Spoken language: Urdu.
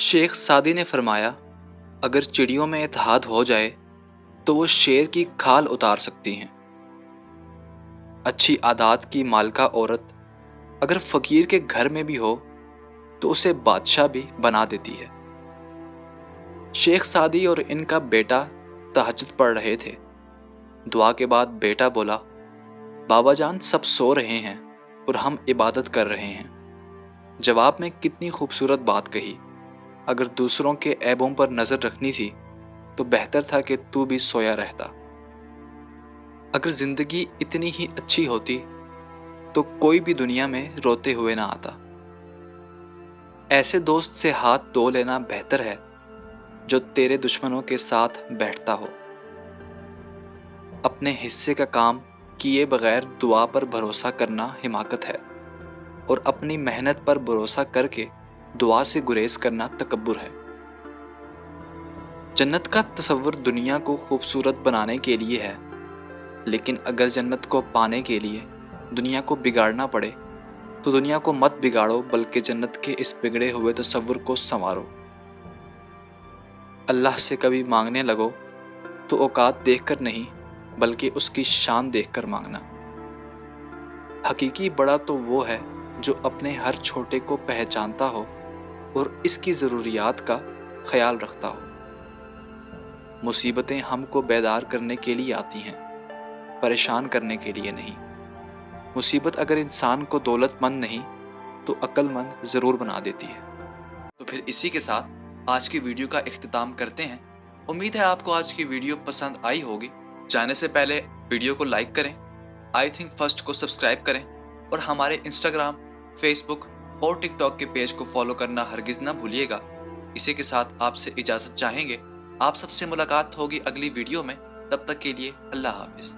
شیخ سعدی نے فرمایا، اگر چڑیوں میں اتحاد ہو جائے تو وہ شیر کی کھال اتار سکتی ہیں۔ اچھی عادات کی مالکہ عورت اگر فقیر کے گھر میں بھی ہو تو اسے بادشاہ بھی بنا دیتی ہے۔ شیخ سعدی اور ان کا بیٹا تہجد پڑھ رہے تھے۔ دعا کے بعد بیٹا بولا، بابا جان سب سو رہے ہیں اور ہم عبادت کر رہے ہیں۔ جواب میں کتنی خوبصورت بات کہی، اگر دوسروں کے عیبوں پر نظر رکھنی تھی تو بہتر تھا کہ تو بھی سویا رہتا۔ اگر زندگی اتنی ہی اچھی ہوتی تو کوئی بھی دنیا میں روتے ہوئے نہ آتا۔ ایسے دوست سے ہاتھ دھو لینا بہتر ہے جو تیرے دشمنوں کے ساتھ بیٹھتا ہو۔ اپنے حصے کا کام کیے بغیر دعا پر بھروسہ کرنا حماقت ہے، اور اپنی محنت پر بھروسہ کر کے دعا سے گریز کرنا تکبر ہے۔ جنت کا تصور دنیا کو خوبصورت بنانے کے لیے ہے، لیکن اگر جنت کو پانے کے لیے دنیا کو بگاڑنا پڑے تو دنیا کو مت بگاڑو، بلکہ جنت کے اس بگڑے ہوئے تصور کو سنوارو۔ اللہ سے کبھی مانگنے لگو تو اوقات دیکھ کر نہیں، بلکہ اس کی شان دیکھ کر مانگنا۔ حقیقی بڑا تو وہ ہے جو اپنے ہر چھوٹے کو پہچانتا ہو اور اس کی ضروریات کا خیال رکھتا ہو۔ مصیبتیں ہم کو بیدار کرنے کے لیے آتی ہیں، پریشان کرنے کے لیے نہیں۔ مصیبت اگر انسان کو دولت مند نہیں تو عقل مند ضرور بنا دیتی ہے۔ تو پھر اسی کے ساتھ آج کی ویڈیو کا اختتام کرتے ہیں۔ امید ہے آپ کو آج کی ویڈیو پسند آئی ہوگی۔ جانے سے پہلے ویڈیو کو لائک کریں، آئی تھنک فرسٹ کو سبسکرائب کریں، اور ہمارے انسٹاگرام، فیس بک اور ٹک ٹاک کے پیج کو فالو کرنا ہرگز نہ بھولیے گا۔ اسی کے ساتھ آپ سے اجازت چاہیں گے۔ آپ سب سے ملاقات ہوگی اگلی ویڈیو میں، تب تک کے لیے اللہ حافظ۔